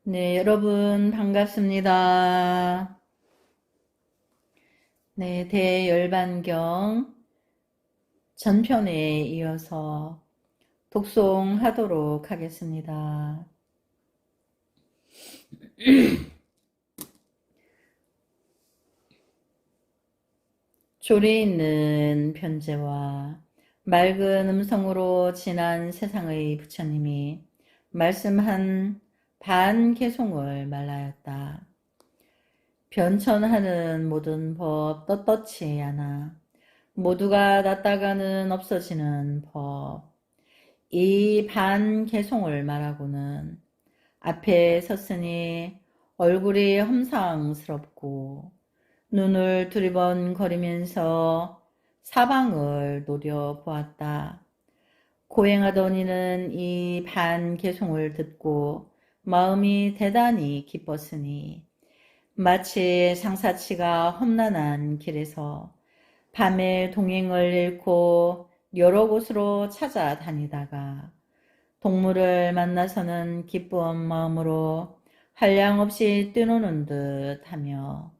네, 여러분 반갑습니다. 네, 대열반경 전편에 이어서 독송하도록 하겠습니다. 조리 있는 편제와 맑은 음성으로 지난 세상의 부처님이 말씀한 반개송을 말하였다. 변천하는 모든 법 떳떳이 하나 모두가 났다가는 없어지는 법. 이 반개송을 말하고는 앞에 섰으니 얼굴이 험상스럽고 눈을 두리번거리면서 사방을 노려보았다. 고행하던 이는 이 반개송을 듣고 마음이 대단히 기뻤으니 마치 상사치가 험난한 길에서 밤에 동행을 잃고 여러 곳으로 찾아다니다가 동물을 만나서는 기쁜 마음으로 한량없이 뛰노는 듯 하며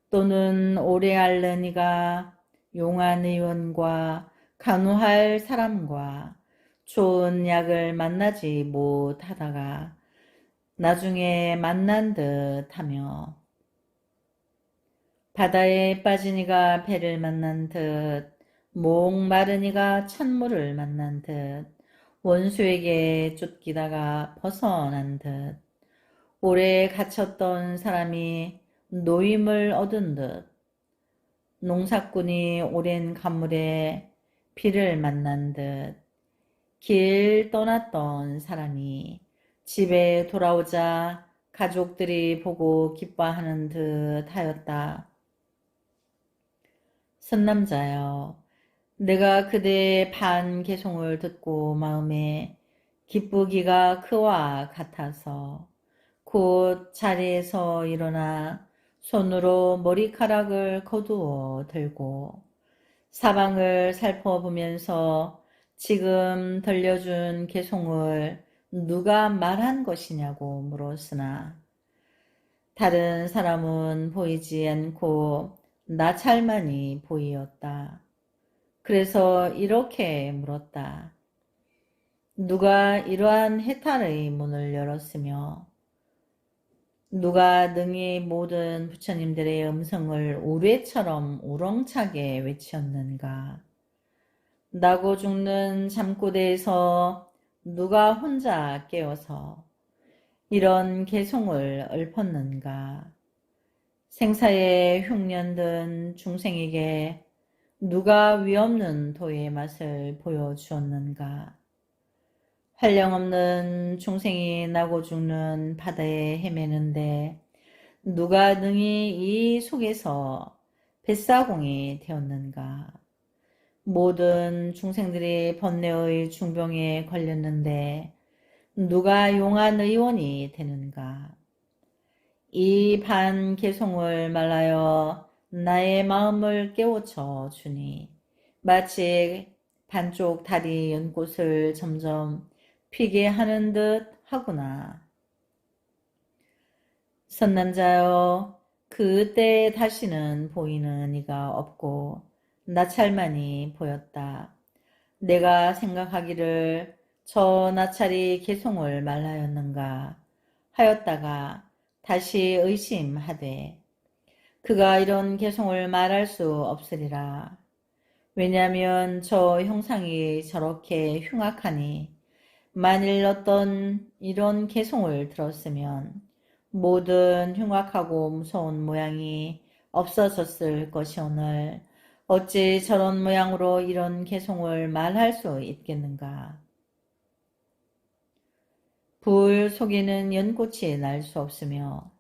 또는 오래 앓는 이가 용한 의원과 간호할 사람과 좋은 약을 만나지 못하다가 나중에 만난 듯 하며 바다에 빠진 이가 배를 만난 듯 목마른 이가 찬물을 만난 듯 원수에게 쫓기다가 벗어난 듯 오래 갇혔던 사람이 노임을 얻은 듯 농사꾼이 오랜 가물에 비를 만난 듯 길 떠났던 사람이 집에 돌아오자 가족들이 보고 기뻐하는 듯 하였다. 선남자여, 내가 그대의 반개송을 듣고 마음에 기쁘기가 그와 같아서 곧 자리에서 일어나 손으로 머리카락을 거두어 들고 사방을 살펴보면서 지금 들려준 개송을 누가 말한 것이냐고 물었으나 다른 사람은 보이지 않고 나찰만이 보이었다. 그래서 이렇게 물었다. 누가 이러한 해탈의 문을 열었으며 누가 능히 모든 부처님들의 음성을 우레처럼 우렁차게 외치었는가? 나고 죽는 잠꼬대에서 누가 혼자 깨어서 이런 개송을 읊었는가? 생사에 흉년든 중생에게 누가 위없는 도의 맛을 보여주었는가? 한량없는 중생이 나고 죽는 바다에 헤매는데 누가 능히 이 속에서 뱃사공이 되었는가? 모든 중생들이 번뇌의 중병에 걸렸는데 누가 용한 의원이 되는가? 이 반개송을 말하여 나의 마음을 깨우쳐 주니 마치 반쪽 다리 연꽃을 점점 피게 하는 듯 하구나. 선남자여, 그때 다시는 보이는 이가 없고 나찰만이 보였다. 내가 생각하기를 저 나찰이 개송을 말하였는가 하였다가 다시 의심하되 그가 이런 개송을 말할 수 없으리라. 왜냐하면 저 형상이 저렇게 흉악하니 만일 어떤 이런 개송을 들었으면 모든 흉악하고 무서운 모양이 없어졌을 것이오늘 어찌 저런 모양으로 이런 개송을 말할 수 있겠는가. 불 속에는 연꽃이 날 수 없으며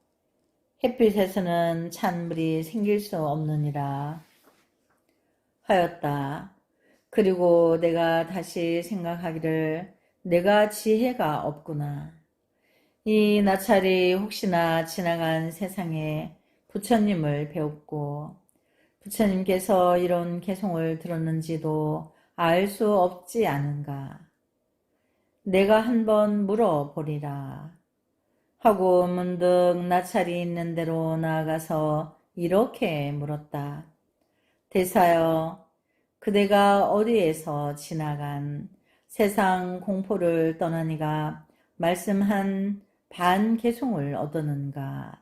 햇빛에서는 찬물이 생길 수 없느니라 하였다. 그리고 내가 다시 생각하기를 내가 지혜가 없구나. 이 나찰이 혹시나 지나간 세상에 부처님을 배웠고 부처님께서 이런 개송을 들었는지도 알 수 없지 않은가. 내가 한번 물어보리라. 하고 문득 나찰이 있는 대로 나아가서 이렇게 물었다. 대사여, 그대가 어디에서 지나간 세상 공포를 떠나니가 말씀한 반개송을 얻었는가?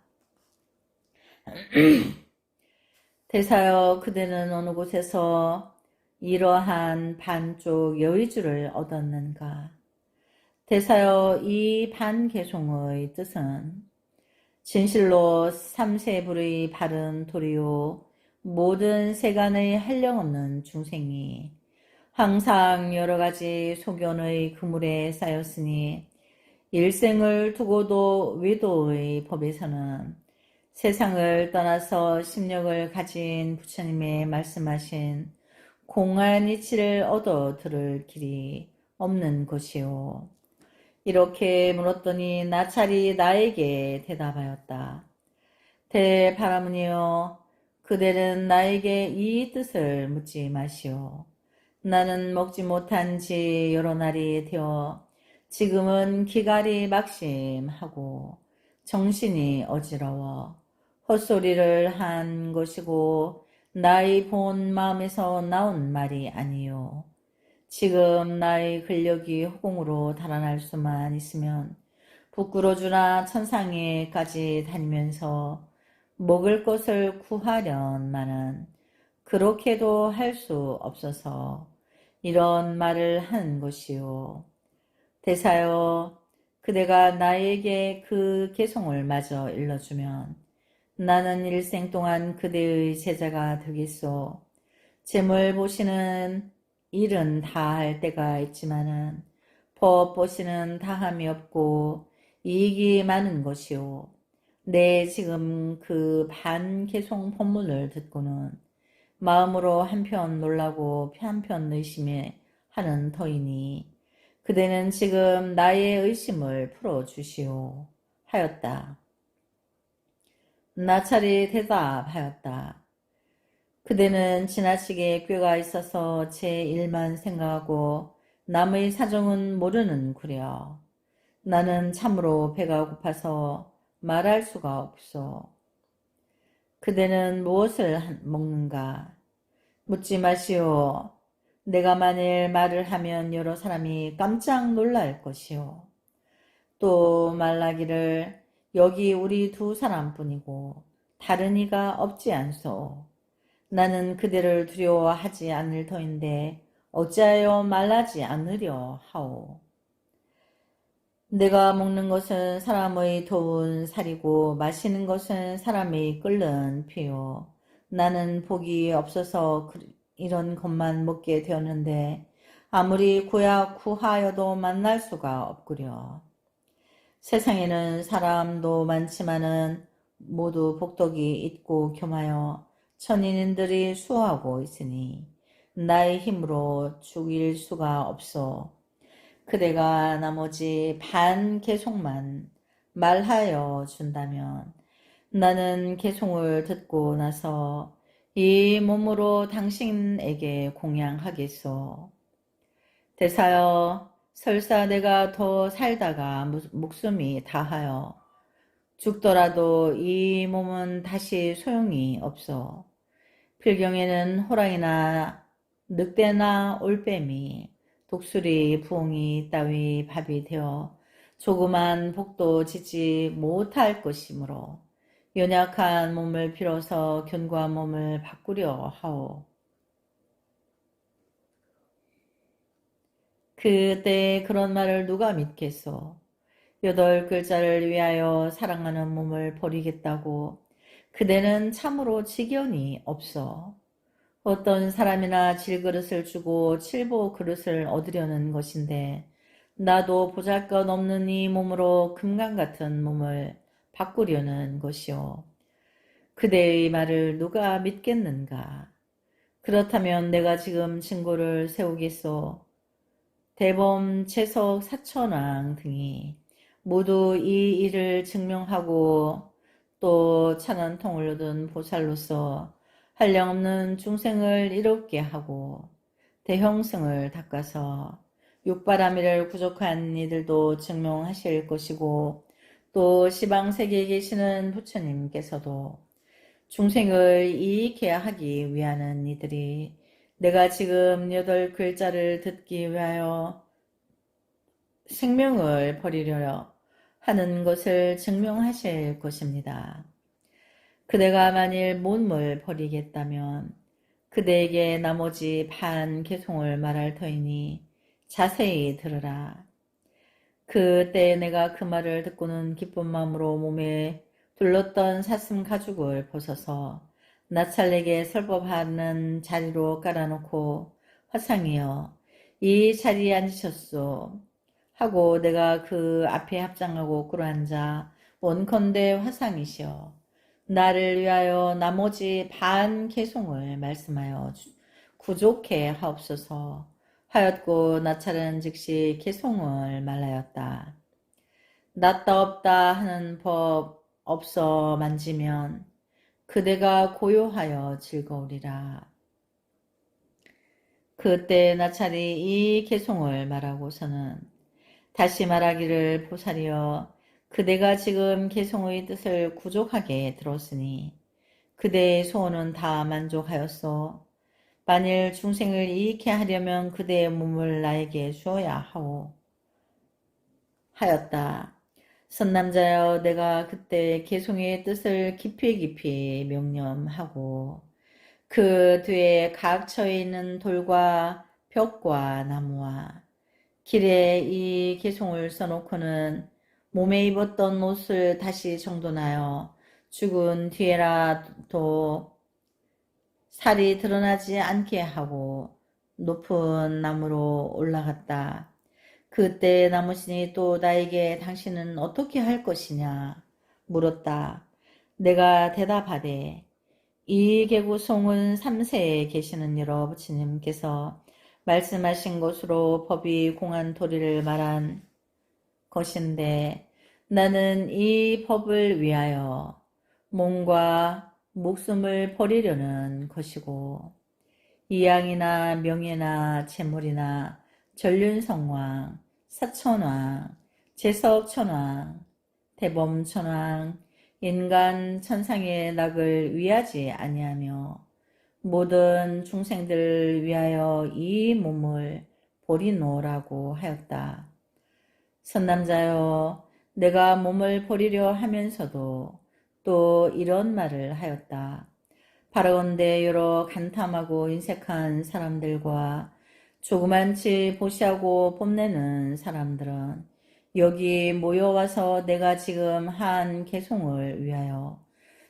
대사여, 그대는 어느 곳에서 이러한 반쪽 여의주를 얻었는가? 대사여, 이 반개송의 뜻은 진실로 삼세불의 바른 도리요 모든 세간의 한량없는 중생이 항상 여러가지 소견의 그물에 쌓였으니 일생을 두고도 외도의 법에서는 세상을 떠나서 심력을 가진 부처님의 말씀하신 공한 이치를 얻어 들을 길이 없는 것이요. 이렇게 물었더니 나찰이 나에게 대답하였다. 대바라문이여, 그대는 나에게 이 뜻을 묻지 마시오. 나는 먹지 못한 지 여러 날이 되어 지금은 기갈이 막심하고 정신이 어지러워 헛소리를 한 것이고 나의 본 마음에서 나온 말이 아니요. 지금 나의 근력이 허공으로 달아날 수만 있으면 부끄러주나 천상에까지 다니면서 먹을 것을 구하련마는 그렇게도 할 수 없어서 이런 말을 한 것이요. 대사여, 그대가 나에게 그 개송을 마저 일러주면 나는 일생 동안 그대의 제자가 되겠소. 재물 보시는 일은 다 할 때가 있지만은 법 보시는 다함이 없고 이익이 많은 것이오. 내 지금 그 반개송 법문을 듣고는 마음으로 한편 놀라고 한편 의심해 하는 터이니 그대는 지금 나의 의심을 풀어주시오 하였다. 나찰이 대답하였다. 그대는 지나치게 꾀가 있어서 제 일만 생각하고 남의 사정은 모르는 구려. 나는 참으로 배가 고파서 말할 수가 없소. 그대는 무엇을 먹는가? 묻지 마시오. 내가 만일 말을 하면 여러 사람이 깜짝 놀랄 것이오. 또 말하기를 여기 우리 두 사람뿐이고 다른 이가 없지 않소. 나는 그대를 두려워하지 않을 터인데 어찌하여 말하지 않으려 하오. 내가 먹는 것은 사람의 더운 살이고 마시는 것은 사람의 끓는 피요. 나는 복이 없어서 이런 것만 먹게 되었는데 아무리 구하여도 만날 수가 없구려. 세상에는 사람도 많지만은 모두 복덕이 있고 겸하여 천인인들이 수호하고 있으니 나의 힘으로 죽일 수가 없어. 그대가 나머지 반개송만 말하여 준다면 나는 개송을 듣고 나서 이 몸으로 당신에게 공양하겠소. 대사여, 설사 내가 더 살다가 목숨이 다하여 죽더라도 이 몸은 다시 소용이 없어. 필경에는 호랑이나 늑대나 올빼미, 독수리, 부엉이 따위 밥이 되어 조그만 복도 짓지 못할 것이므로 연약한 몸을 빌어서 견고한 몸을 바꾸려 하오. 그때 그런 말을 누가 믿겠소? 8글자를 위하여 사랑하는 몸을 버리겠다고 그대는 참으로 지견이 없어. 어떤 사람이나 질그릇을 주고 칠보 그릇을 얻으려는 것인데 나도 보잘것없는 이 몸으로 금강 같은 몸을 바꾸려는 것이오. 그대의 말을 누가 믿겠는가? 그렇다면 내가 지금 증거를 세우겠소. 대범, 채석, 사천왕 등이 모두 이 일을 증명하고 또 천원통을 얻은 보살로서 한량없는 중생을 이롭게 하고 대형승을 닦아서 육바라밀을 부족한 이들도 증명하실 것이고 또 시방세계에 계시는 부처님께서도 중생을 이익해 하기 위하는 이들이 내가 지금 8글자를 듣기 위하여 생명을 버리려 하는 것을 증명하실 것입니다. 그대가 만일 몸을 버리겠다면 그대에게 나머지 반 개송을 말할 터이니 자세히 들으라. 그때 내가 그 말을 듣고는 기쁜 마음으로 몸에 둘렀던 사슴 가죽을 벗어서 나찰에게 설법하는 자리로 깔아놓고 화상이여 이 자리에 앉으셨소 하고 내가 그 앞에 합장하고 꿇어앉아 원컨대 화상이시여 나를 위하여 나머지 반 개송을 말씀하여 구족해 하옵소서 하였고 나찰은 즉시 개송을 말하였다. 낫다 없다 하는 법 없어 만지면 그대가 고요하여 즐거우리라. 그때 나찰이 이 개송을 말하고서는 다시 말하기를 보살이여 그대가 지금 개송의 뜻을 구족하게 들었으니 그대의 소원은 다 만족하였소. 만일 중생을 이익해 하려면 그대의 몸을 나에게 주어야 하였다. 선남자여 내가 그때 개송의 뜻을 깊이 명념하고 그 뒤에 각처에 있는 돌과 벽과 나무와 길에 이 개송을 써놓고는 몸에 입었던 옷을 다시 정돈하여 죽은 뒤에라도 살이 드러나지 않게 하고 높은 나무로 올라갔다. 그때 나무신이 또 나에게 당신은 어떻게 할 것이냐 물었다. 내가 대답하되 이 개구송은 3세에 계시는 여러 부처님께서 말씀하신 것으로 법이 공한 도리를 말한 것인데 나는 이 법을 위하여 몸과 목숨을 버리려는 것이고 이양이나 명예나 재물이나 전륜성왕, 사천왕, 제석천왕, 대범천왕, 인간 천상의 낙을 위하지 아니하며 모든 중생들을 위하여 이 몸을 버리노라고 하였다. 선남자여 내가 몸을 버리려 하면서도 또 이런 말을 하였다. 바라건대 여러 간탐하고 인색한 사람들과 조그만치 보시하고 뽐내는 사람들은 여기 모여와서 내가 지금 한 개송을 위하여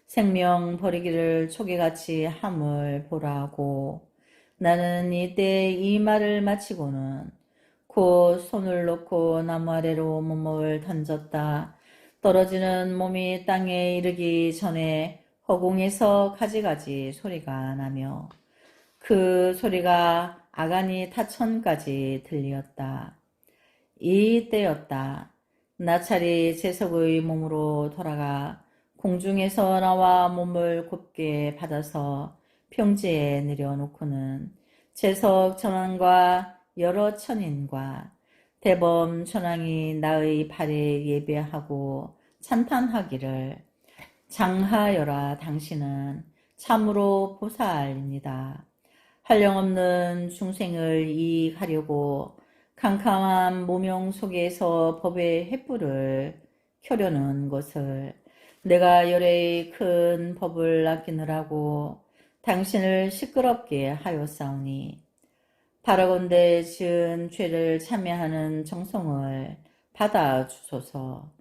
생명 버리기를 초기같이 함을 보라고 나는 이때 이 말을 마치고는 곧 손을 놓고 나무 아래로 몸을 던졌다. 떨어지는 몸이 땅에 이르기 전에 허공에서 가지가지 소리가 나며 그 소리가 아가니 타천까지 들리었다. 이때였다. 나찰이 제석의 몸으로 돌아가 공중에서 나와 몸을 곱게 받아서 평지에 내려놓고는 제석 천왕과 여러 천인과 대범 천왕이 나의 발에 예배하고 찬탄하기를 장하여라 당신은 참으로 보살입니다. 한량없는 중생을 이익하려고 캄캄한 무명 속에서 법의 횃불을 켜려는 것을 내가 열의 큰 법을 아끼느라고 당신을 시끄럽게 하였사오니 바라건대 지은 죄를 참여하는 정성을 받아주소서.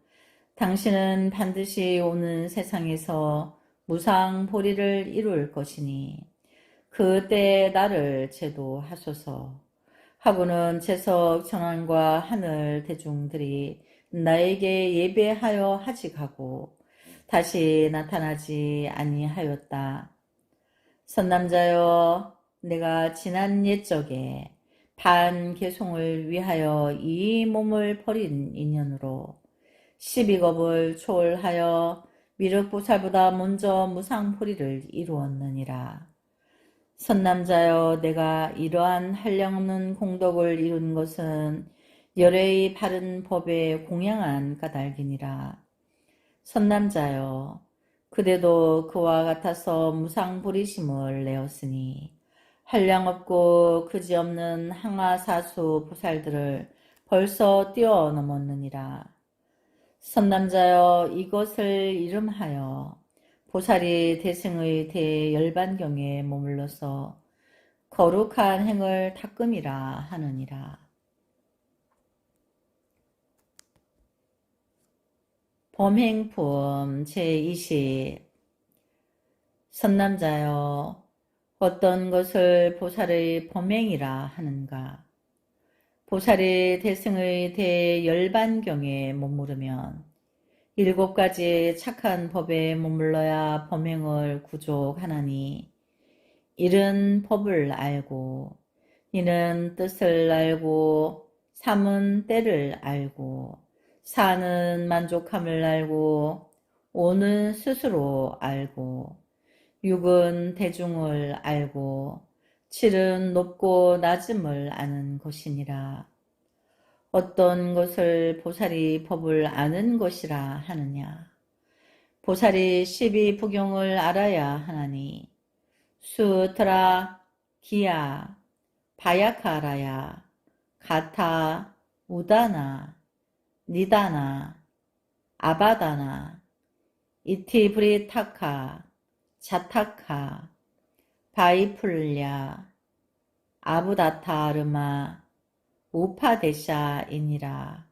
당신은 반드시 오는 세상에서 무상보리를 이룰 것이니 그때 나를 제도하소서 하고는 제석 천왕과 하늘 대중들이 나에게 예배하여 하직하고 다시 나타나지 아니하였다. 선남자여 내가 지난 옛적에 반개송을 위하여 이 몸을 버린 인연으로 12겁을 초월하여 미륵보살보다 먼저 무상포리를 이루었느니라. 선남자여 내가 이러한 한량없는 공덕을 이룬 것은 열의 바른 법에 공양한 까닭이니라. 선남자여, 그대도 그와 같아서 무상부리심을 내었으니 한량없고 그지없는 항아사수 보살들을 벌써 뛰어넘었느니라. 선남자여, 이것을 이름하여 보살이 대승의 대열반경에 머물러서 거룩한 행을 닦음이라 하느니라. 범행품 제20. 선남자여, 어떤 것을 보살의 범행이라 하는가? 보살이 대승의 대열반경에 머무르면 7가지 착한 법에 머물러야 범행을 구족하나니, 일은 법을 알고, 이는 뜻을 알고, 삼은 때를 알고, 사는 만족함을 알고, 오는 스스로 알고, 육은 대중을 알고, 칠은 높고 낮음을 아는 것이니라. 어떤 것을 보살이 법을 아는 것이라 하느냐? 보살이 12부경을 알아야 하나니, 수트라, 기야, 바야카라야, 가타, 우다나, 니다나, 아바다나, 이티브리타카, 자타카, 바이풀랴, 아부다타르마, 우파데샤이니라.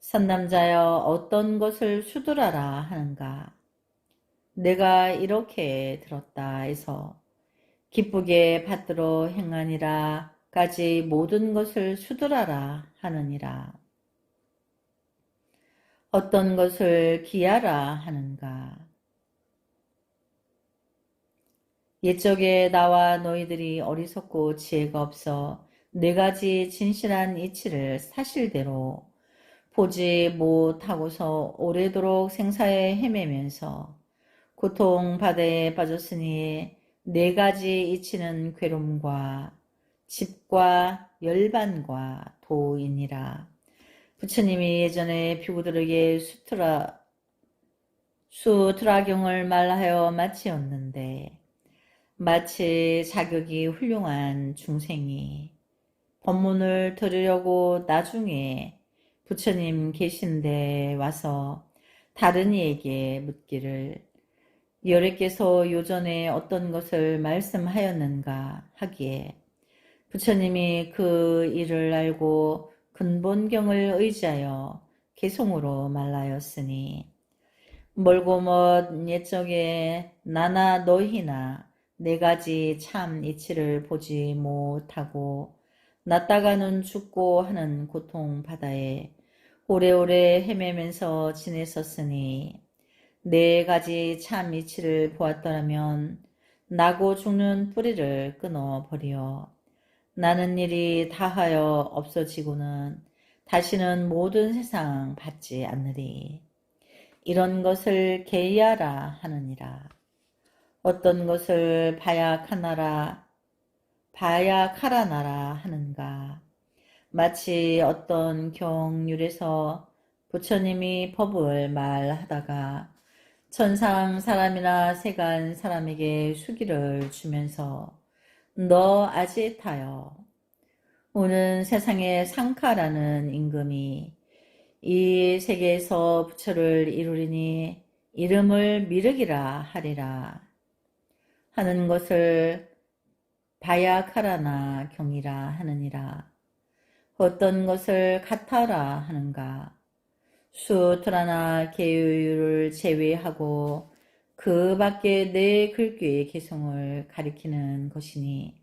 선남자여, 어떤 것을 수두라라 하는가? 내가 이렇게 들었다 해서 기쁘게 받들어 행하니라 까지 모든 것을 수두라라 하느니라. 어떤 것을 기하라 하는가? 옛적에 나와 너희들이 어리석고 지혜가 없어 4가지 진실한 이치를 사실대로 보지 못하고서 오래도록 생사에 헤매면서 고통바다에 빠졌으니 4가지 이치는 괴로움과 집과 열반과 도이니라. 부처님이 예전에 비구들에게 수트라경을 말하여 마치었는데, 마치 자격이 훌륭한 중생이 법문을 들으려고 나중에 부처님 계신데 와서 다른 이에게 묻기를, 여래께서 요전에 어떤 것을 말씀하였는가 하기에 부처님이 그 일을 알고 근본경을 의지하여 개송으로 말하였으니, 멀고 먼 옛적에 나나 너희나 4가지 참 이치를 보지 못하고 났다가는 죽고 하는 고통 바다에 오래오래 헤매면서 지냈었으니, 4가지 참 이치를 보았더라면 나고 죽는 뿌리를 끊어버려 나는 일이 다하여 없어지고는 다시는 모든 세상 받지 않으리. 이런 것을 계야라 하느니라. 어떤 것을 바야카라나라 하는가? 마치 어떤 경률에서 부처님이 법을 말하다가 천상 사람이나 세간 사람에게 수기를 주면서, 너 아지타여, 오는 세상의 상카라는 임금이 이 세계에서 부처를 이루리니 이름을 미륵이라 하리라 하는 것을 바야카라나 경이라 하느니라. 어떤 것을 가타라 하는가? 수트라나 계율을 제외하고 그 밖에 내 글귀의 개성을 가리키는 것이니,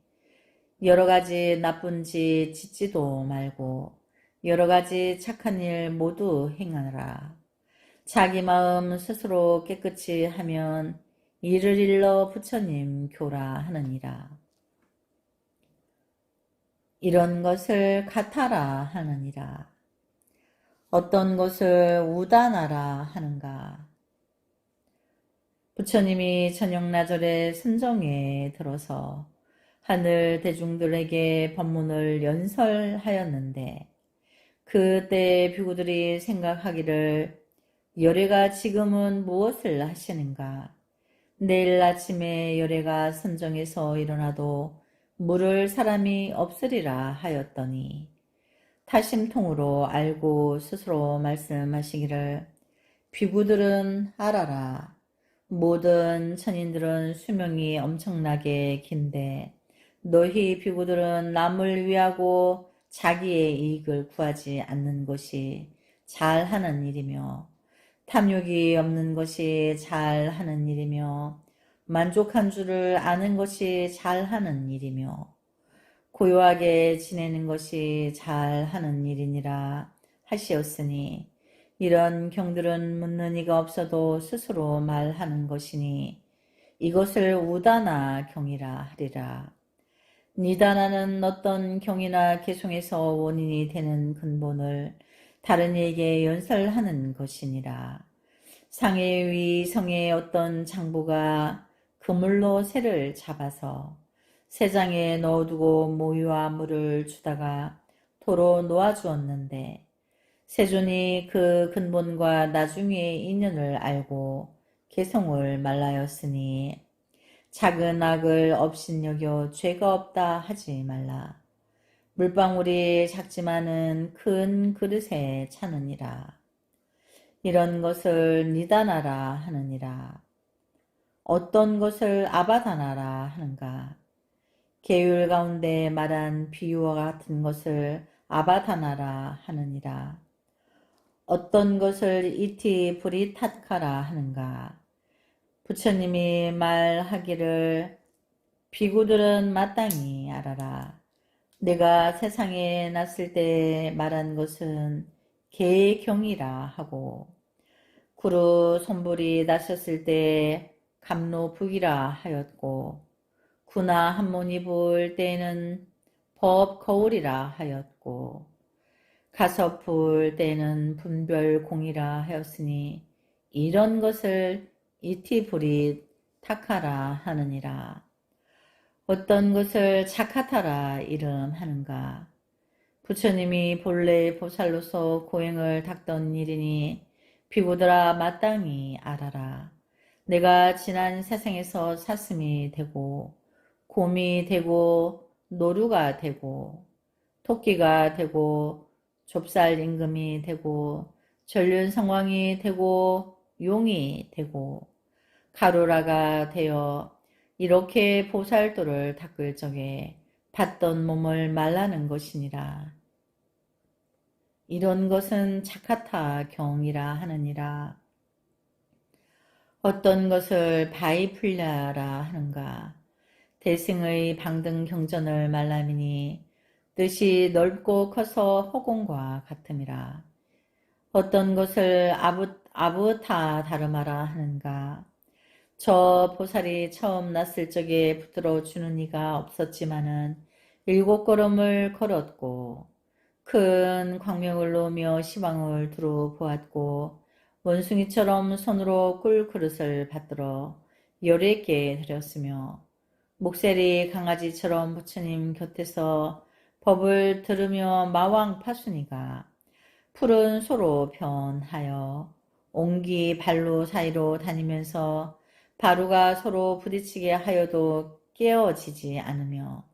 여러 가지 나쁜 짓 짓지도 말고 여러 가지 착한 일 모두 행하라. 자기 마음 스스로 깨끗이 하면 이를 일러 부처님 교라 하느니라. 이런 것을 가타라 하느니라. 어떤 것을 우다나라 하는가? 부처님이 저녁나절에 선정에 들어서 하늘 대중들에게 법문을 연설하였는데, 그때 비구들이 생각하기를 열애가 지금은 무엇을 하시는가? 내일 아침에 열애가 선정에서 일어나도 물을 사람이 없으리라 하였더니 타심통으로 알고 스스로 말씀하시기를 비구들은 알아라. 모든 천인들은 수명이 엄청나게 긴데 너희 비구들은 남을 위하고 자기의 이익을 구하지 않는 것이 잘하는 일이며 탐욕이 없는 것이 잘하는 일이며 만족한 줄을 아는 것이 잘하는 일이며 고요하게 지내는 것이 잘하는 일이니라 하시었으니 이런 경들은 묻는 이가 없어도 스스로 말하는 것이니 이것을 우다나 경이라 하리라. 니다나는 어떤 경이나 개송에서 원인이 되는 근본을 다른 이에게 연설하는 것이니라. 상해 위 성의 어떤 장부가 그물로 새를 잡아서 새장에 넣어두고 모유와 물을 주다가 도로 놓아주었는데 세존이 그 근본과 나중의 인연을 알고 개성을 말라였으니 작은 악을 업신여겨 죄가 없다 하지 말라. 물방울이 작지만은 큰 그릇에 차느니라. 이런 것을 니다나라 하느니라. 어떤 것을 아바다나라 하는가. 계율 가운데 말한 비유와 같은 것을 아바다나라 하느니라. 어떤 것을 이티 브리타카라 하는가. 부처님이 말하기를 비구들은 마땅히 알아라. 내가 세상에 났을 때 말한 것은 계경이라 하고 구루 손불이 나셨을 때 감로북이라 하였고 구나 한문이 부을 때에는 법 거울이라 하였고 가서 부을 때에는 분별공이라 하였으니 이런 것을 이티브리 타카라 하느니라. 어떤 것을 자카타라 이름하는가. 부처님이 본래 보살로서 고행을 닦던 일이니 비구들아 마땅히 알아라. 내가 지난 세상에서 사슴이 되고 곰이 되고 노루가 되고 토끼가 되고 좁쌀 임금이 되고 전륜 성왕이 되고 용이 되고 가루라가 되어 이렇게 보살도를 닦을 적에 받던 몸을 말라는 것이니라. 이런 것은 자카타 경이라 하느니라. 어떤 것을 바이풀ля라 하는가. 대승의 방등 경전을 말라미니 뜻이 넓고 커서 허공과 같음이라. 어떤 것을 아부타 다르마라 하는가. 저 보살이 처음 났을 적에 붙들어 주는 이가 없었지만은 7걸음을 걸었고 큰 광명을 놓으며 시방을 두루 보았고 원숭이처럼 손으로 꿀 그릇을 받들어 18개 드렸으며 목셀이 강아지처럼 부처님 곁에서 법을 들으며 마왕 파순이가 푸른 소로 변하여 옹기 발로 사이로 다니면서 바루가 서로 부딪히게 하여도 깨어지지 않으며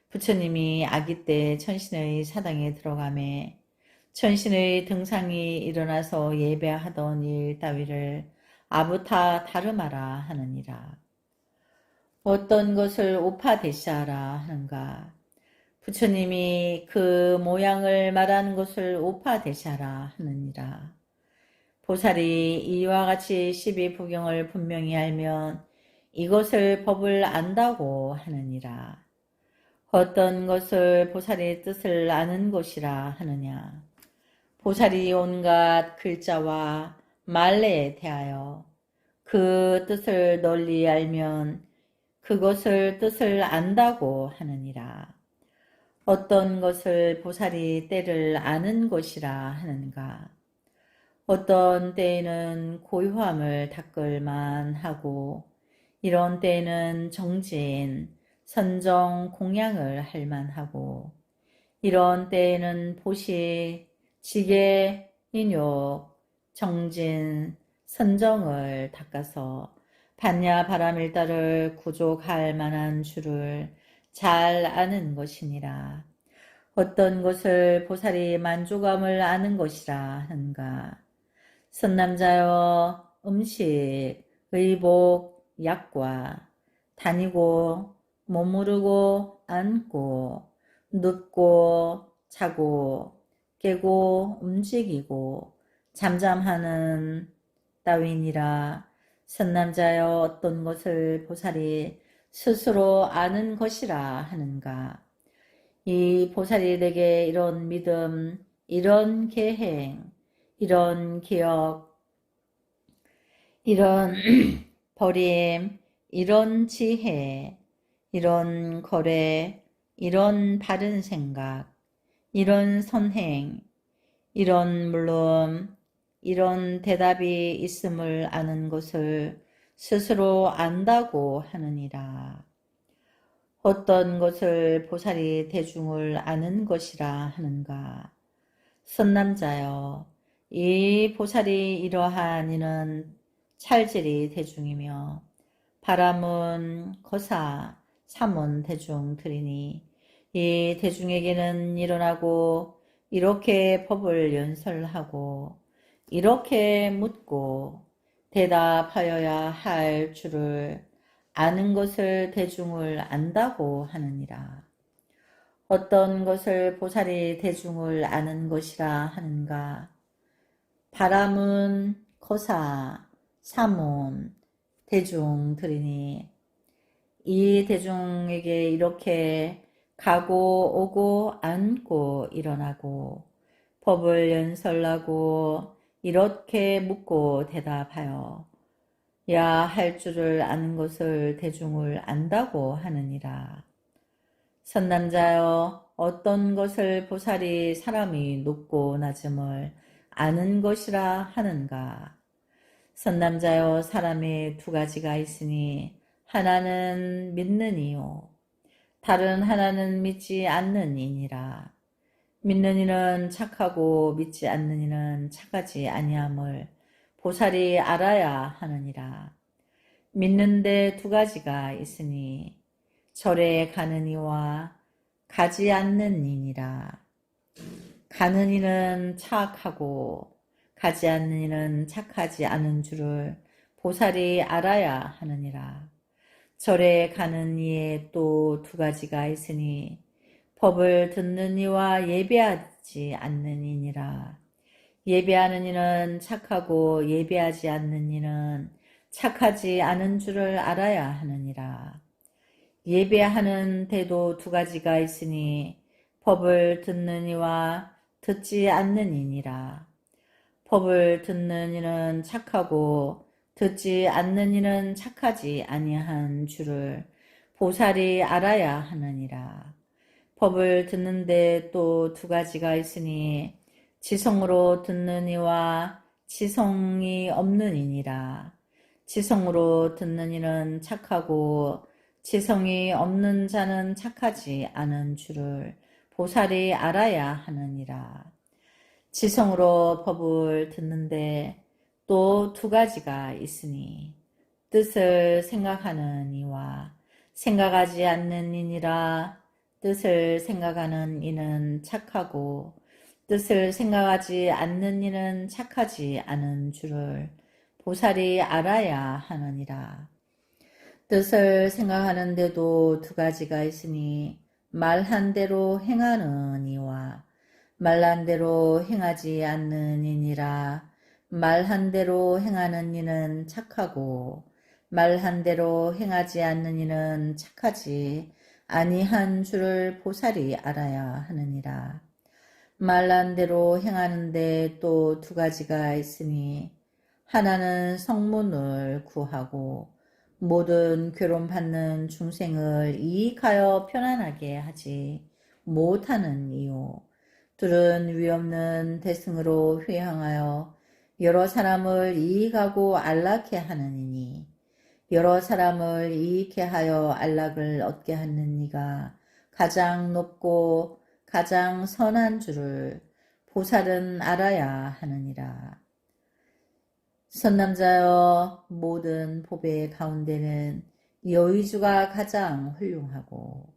부처님이 아기 때 천신의 사당에 들어가매 천신의 등상이 일어나서 예배하던 일 따위를 아부타 다르마라 하느니라. 어떤 것을 오파데시아라 하는가. 부처님이 그 모양을 말하는 것을 오파데시아라 하느니라. 보살이 이와 같이 12부경을 분명히 알면 이것을 법을 안다고 하느니라. 어떤 것을 보살의 뜻을 아는 것이라 하느냐. 보살이 온갖 글자와 말에 대하여 그 뜻을 널리 알면 그것을 뜻을 안다고 하느니라. 어떤 것을 보살이 때를 아는 것이라 하는가. 어떤 때에는 고요함을 닦을만 하고 이런 때에는 정진, 선정, 공양을 할 만하고 이런 때에는 보시, 지계, 인욕, 정진, 선정을 닦아서 반야 바라밀다를 구족할 만한 줄을 잘 아는 것이니라. 어떤 것을 보살이 만족함을 아는 것이라 하는가. 선남자여 음식, 의복, 약과 다니고 머무르고 앉고 눕고 자고 깨고 움직이고 잠잠하는 따위니라. 선남자여 어떤 것을 보살이 스스로 아는 것이라 하는가. 이 보살이 내게 이런 믿음, 이런 계행, 이런 기억, 이런 버림, 이런 지혜, 이런 거래, 이런 바른 생각, 이런 선행, 이런 물론, 이런 대답이 있음을 아는 것을 스스로 안다고 하느니라. 어떤 것을 보살이 대중을 아는 것이라 하는가. 선남자여 이 보살이 이러한 이는 찰질이 대중이며 바람은 거사 삼은 대중들이니 이 대중에게는 일어나고 이렇게 법을 연설하고 이렇게 묻고 대답하여야 할 줄을 아는 것을 대중을 안다고 하느니라. 어떤 것을 보살이 대중을 아는 것이라 하는가. 바람은 거사, 사문, 대중들이니 이 대중에게 이렇게 가고 오고 앉고 일어나고 법을 연설하고 이렇게 묻고 대답하여 야 할 줄을 아는 것을 대중을 안다고 하느니라. 선남자여 어떤 것을 보살이 사람이 높고 낮음을 아는 것이라 하는가. 선남자여 사람이 두 가지가 있으니 하나는 믿는 이요 다른 하나는 믿지 않는 이니라. 믿는 이는 착하고 믿지 않는 이는 착하지 아니함을 보살이 알아야 하느니라. 믿는데 두 가지가 있으니 절에 가는 이와 가지 않는 이니라. 가는 이는 착하고 가지 않는 이는 착하지 않은 줄을 보살이 알아야 하느니라. 절에 가는 이에 또 두 가지가 있으니 법을 듣는 이와 예배하지 않는 이니라. 예배하는 이는 착하고 예배하지 않는 이는 착하지 않은 줄을 알아야 하느니라. 예배하는 데도 두 가지가 있으니 법을 듣는 이와 듣지 않는 이니라. 법을 듣는 이는 착하고 듣지 않는 이는 착하지 아니한 줄을 보살이 알아야 하느니라. 법을 듣는데 또 두 가지가 있으니 지성으로 듣는 이와 지성이 없는 이니라. 지성으로 듣는 이는 착하고 지성이 없는 자는 착하지 않은 줄을 보살이 알아야 하느니라. 지성으로 법을 듣는데 또 두 가지가 있으니 뜻을 생각하는 이와 생각하지 않는 이니라. 뜻을 생각하는 이는 착하고 뜻을 생각하지 않는 이는 착하지 않은 줄을 보살이 알아야 하느니라. 뜻을 생각하는데도 두 가지가 있으니 말한 대로 행하는 이와 말한 대로 행하지 않는 이니라. 말한 대로 행하는 이는 착하고 말한 대로 행하지 않는 이는 착하지 아니한 줄을 보살이 알아야 하느니라. 말한 대로 행하는데 또 두 가지가 있으니 하나는 성문을 구하고 모든 괴로움받는 중생을 이익하여 편안하게 하지 못하는 이유. 둘은 위없는 대승으로 회항하여 여러 사람을 이익하고 안락해 하느니니 여러 사람을 이익해 하여 안락을 얻게 하는 이가 가장 높고 가장 선한 줄을 보살은 알아야 하느니라. 선남자여, 모든 보배 가운데는 여의주가 가장 훌륭하고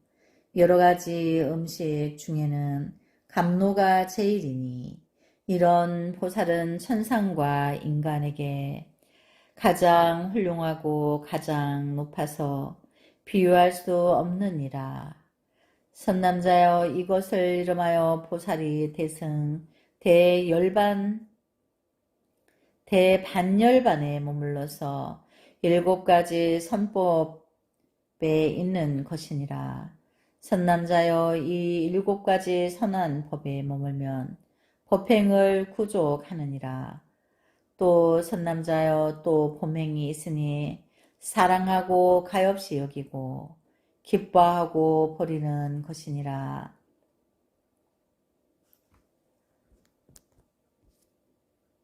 여러 가지 음식 중에는 감로가 제일이니 이런 보살은 천상과 인간에게 가장 훌륭하고 가장 높아서 비유할 수 없느니라. 선남자여, 이것을 이름하여 보살이 대반열반에 머물러서 7가지 선법에 있는 것이니라. 선남자여, 이 7가지 선한 법에 머물면 법행을 구족하느니라. 또 선남자여, 또 범행이 있으니 사랑하고 가엾이 여기고 기뻐하고 버리는 것이니라.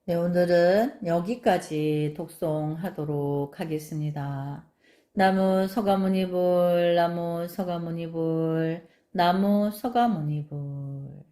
네, 오늘은 여기까지 독송하도록 하겠습니다. 나무 서가모니불, 나무 서가모니불, 나무 서가모니불.